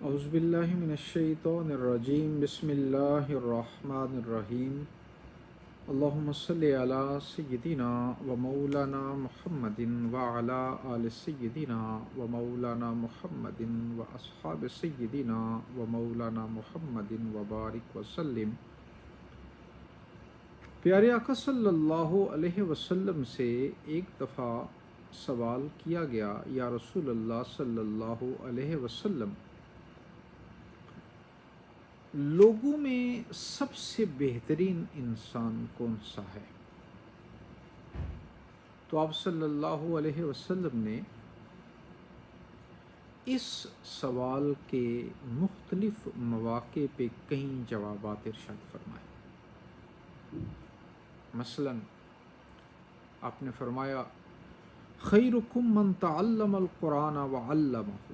اعوذ باللہ من الشیطان الرجیم بسم اللہ الرحمن الرحیم اللہم صلی علی سیدنا و مولانا محمد وعلی آل سیدنا و مولانا محمد و اصحاب سیدنا و مولانا محمد وبارک وسلم۔ پیارے آقا صلی اللہ علیہ وسلم سے ایک دفعہ سوال کیا گیا، یا رسول اللہ صلی اللہ علیہ وسلم، لوگوں میں سب سے بہترین انسان کون سا ہے؟ تو آپ صلی اللہ علیہ وسلم نے اس سوال کے مختلف مواقع پہ کئی جوابات ارشاد فرمائے۔ مثلا آپ نے فرمایا، خیرکم من تعلم القرآن وعلمہ،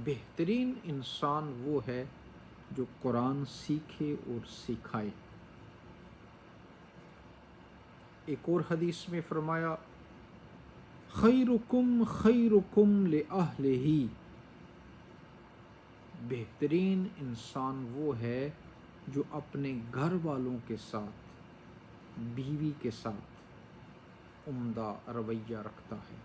بہترین انسان وہ ہے جو قرآن سیکھے اور سکھائے۔ ایک اور حدیث میں فرمایا، خیرکم خیرکم لأہلہ، بہترین انسان وہ ہے جو اپنے گھر والوں کے ساتھ، بیوی کے ساتھ عمدہ رویہ رکھتا ہے۔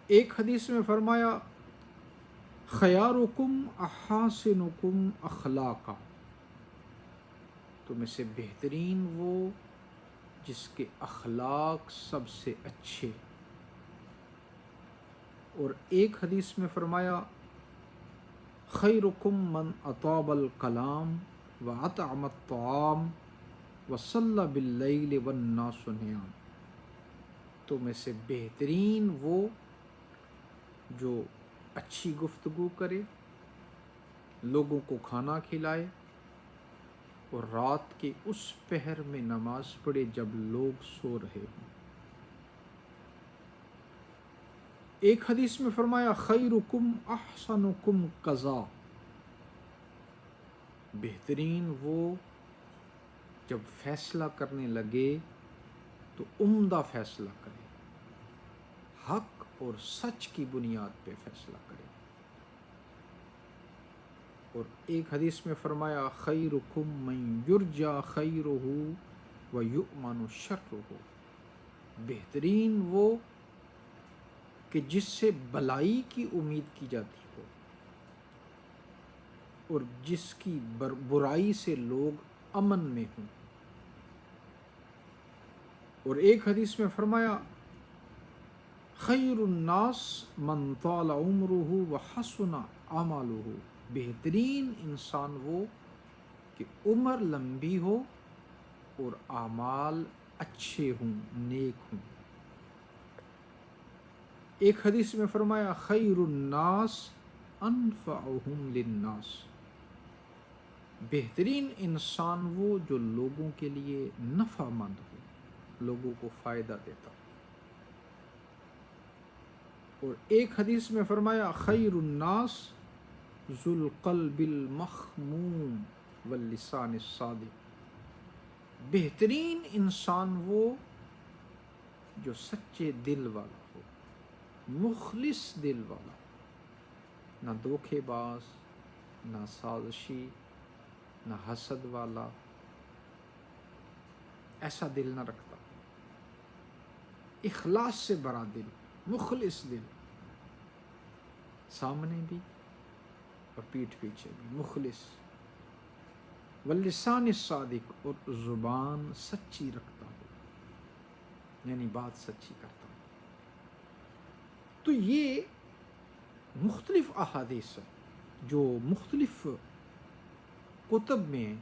ایک حدیث میں فرمایا، خیارکم احاسنکم اخلاقا، تم میں سے بہترین وہ جس کے اخلاق سب سے اچھے۔ اور ایک حدیث میں فرمایا، خیرکم من اطاب الکلام واطعم الطعام وصلی باللیل والناس نیام، تم میں سے بہترین وہ جو اچھی گفتگو کرے، لوگوں کو کھانا کھلائے اور رات کے اس پہر میں نماز پڑھے جب لوگ سو رہے ہوں۔ ایک حدیث میں فرمایا، خیرکم احسنکم قضا، بہترین وہ جب فیصلہ کرنے لگے تو عمدہ فیصلہ کرے، حق اور سچ کی بنیاد پہ فیصلہ کرے۔ اور ایک حدیث میں فرمایا، خیرکم من یرجا خیرہ ویؤمن شرہ، بہترین وہ کہ جس سے بلائی کی امید کی جاتی ہو اور جس کی برائی سے لوگ امن میں ہوں۔ اور ایک حدیث میں فرمایا، خیر الناس من طال عمرہ وحسن اعمالہ، بہترین انسان وہ کہ عمر لمبی ہو اور اعمال اچھے ہوں، نیک ہوں۔ ایک حدیث میں فرمایا، خیر الناس انفعہم للناس، بہترین انسان وہ جو لوگوں کے لیے نفع مند ہو، لوگوں کو فائدہ دیتا ہو۔ اور ایک حدیث میں فرمایا، خیر الناس ذو القلب المخموم واللسان الصادق، بہترین انسان وہ جو سچے دل والا ہو، مخلص دل والا، نہ دھوکے باز، نہ سازشی، نہ حسد والا، ایسا دل نہ رکھتا، اخلاص سے بھرا دل، مخلص دل، سامنے بھی اور پیٹھ پیچھے بھی مخلص، واللسان الصادق، اور زبان سچی رکھتا ہو، یعنی بات سچی کرتا ہو۔ تو یہ مختلف احادیث جو مختلف کتب میں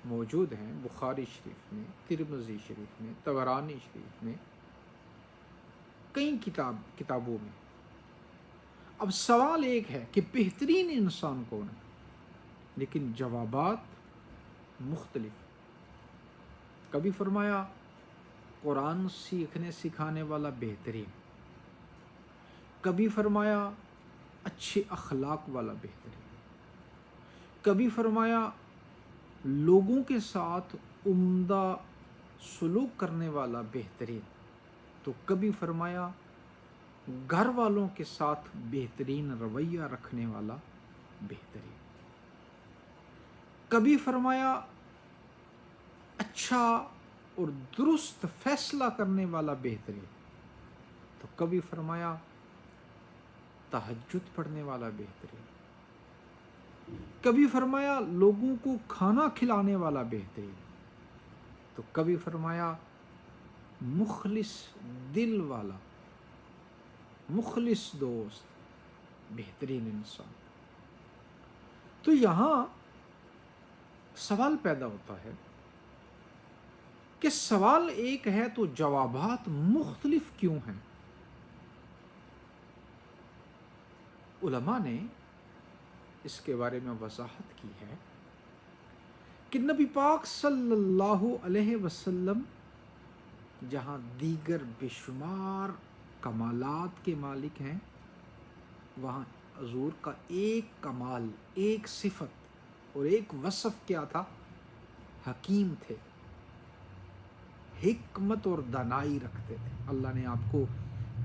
موجود ہیں، بخاری شریف میں، ترمذی شریف میں، طبرانی شریف میں، کئی کتابوں میں۔ اب سوال ایک ہے کہ بہترین انسان کون ہے، لیکن جوابات مختلف۔ کبھی فرمایا قرآن سیکھنے سکھانے والا بہترین، کبھی فرمایا اچھے اخلاق والا بہترین، کبھی فرمایا لوگوں کے ساتھ عمدہ سلوک کرنے والا بہترین، تو کبھی فرمایا گھر والوں کے ساتھ بہترین رویہ رکھنے والا بہترین. کبھی فرمایا اچھا اور درست فیصلہ کرنے والا بہترین، تو کبھی فرمایا تہجد پڑھنے والا بہترین، کبھی فرمایا لوگوں کو کھانا کھلانے والا بہترین، تو کبھی فرمایا مخلص دل والا، مخلص دوست، بہترین انسان. تو یہاں سوال پیدا ہوتا ہے کہ سوال ایک ہے تو جوابات مختلف کیوں ہیں؟ علماء نے اس کے بارے میں وضاحت کی ہے کہ نبی پاک صلی اللہ علیہ وسلم جہاں دیگر بے شمار کمالات کے مالک ہیں، وہاں حضور کا ایک کمال، ایک صفت اور ایک وصف کیا تھا؟ حکیم تھے، حکمت اور دانائی رکھتے تھے. اللہ نے آپ کو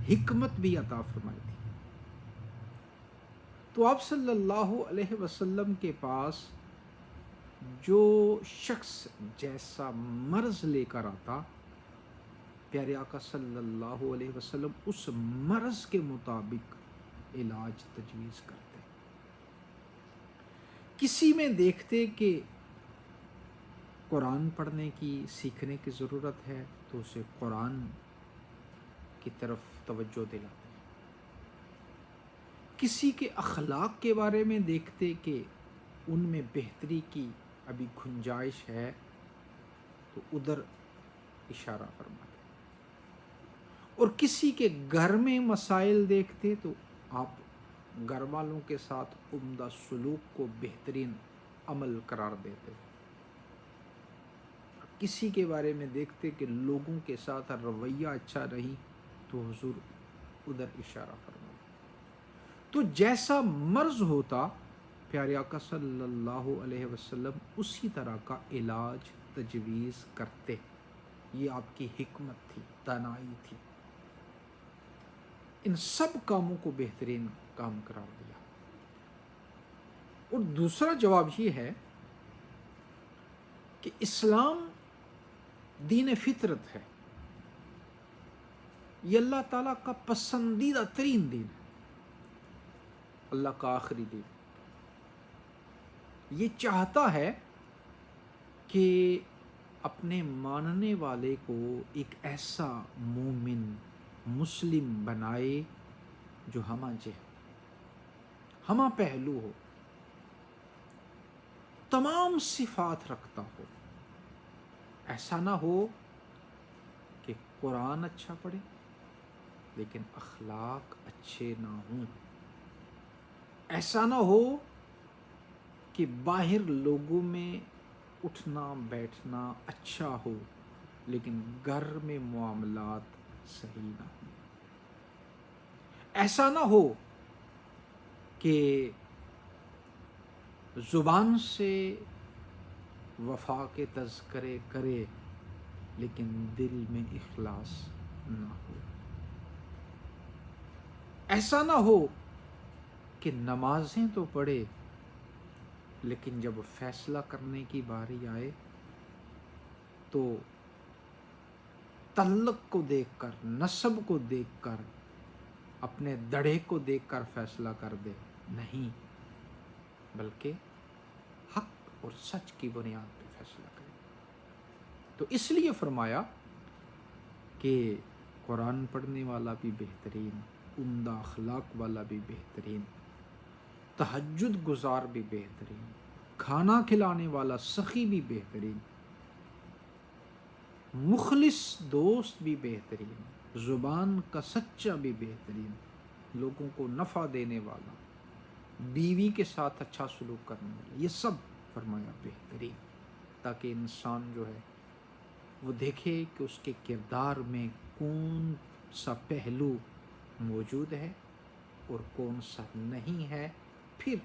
حکمت بھی عطا فرمائی تھی. تو آپ صلی اللہ علیہ وسلم کے پاس جو شخص جیسا مرض لے کر آتا، پیارے آقا صلی اللہ علیہ وسلم اس مرض کے مطابق علاج تجویز کرتے. کسی میں دیکھتے کہ قرآن پڑھنے کی، سیکھنے کی ضرورت ہے تو اسے قرآن کی طرف توجہ دلاتے. کسی کے اخلاق کے بارے میں دیکھتے کہ ان میں بہتری کی ابھی گنجائش ہے تو ادھر اشارہ فرماتے. اور کسی کے گھر میں مسائل دیکھتے تو آپ گھر والوں کے ساتھ عمدہ سلوک کو بہترین عمل قرار دیتے. کسی کے بارے میں دیکھتے کہ لوگوں کے ساتھ رویہ اچھا نہیں تو حضور ادھر اشارہ فرماتے. تو جیسا مرض ہوتا پیارے آقا صلی اللہ علیہ وسلم اسی طرح کا علاج تجویز کرتے. یہ آپ کی حکمت تھی، دانائی تھی. ان سب کاموں کو بہترین کام قرار دیا. اور دوسرا جواب یہ ہے کہ اسلام دین فطرت ہے، یہ اللہ تعالیٰ کا پسندیدہ ترین دین ہے، اللہ کا آخری دین. یہ چاہتا ہے کہ اپنے ماننے والے کو ایک ایسا مومن مسلم بنائے جو ہمہ پہلو ہو، تمام صفات رکھتا ہو. ایسا نہ ہو کہ قرآن اچھا پڑھے لیکن اخلاق اچھے نہ ہوں. ایسا نہ ہو کہ باہر لوگوں میں اٹھنا بیٹھنا اچھا ہو لیکن گھر میں معاملات صحیح نہ ہوں. ایسا نہ ہو کہ زبان سے وفا کے تذکرے کرے لیکن دل میں اخلاص نہ ہو. ایسا نہ ہو کہ نمازیں تو پڑھے لیکن جب فیصلہ کرنے کی باری آئے تو تعلق کو دیکھ کر، نسب کو دیکھ کر، اپنے دڑے کو دیکھ کر فیصلہ کر دے. نہیں، بلکہ حق اور سچ کی بنیاد پہ فیصلہ کرے. تو اس لیے فرمایا کہ قرآن پڑھنے والا بھی بہترین، عمدہ اخلاق والا بھی بہترین، تہجد گزار بھی بہترین، کھانا کھلانے والا سخی بھی بہترین، مخلص دوست بھی بہترین، زبان کا سچا بھی بہترین، لوگوں کو نفع دینے والا، بیوی کے ساتھ اچھا سلوک کرنے والا، یہ سب فرمایا بہترین. تاکہ انسان جو ہے وہ دیکھے کہ اس کے کردار میں کون سا پہلو موجود ہے اور کون سا نہیں ہے، پھر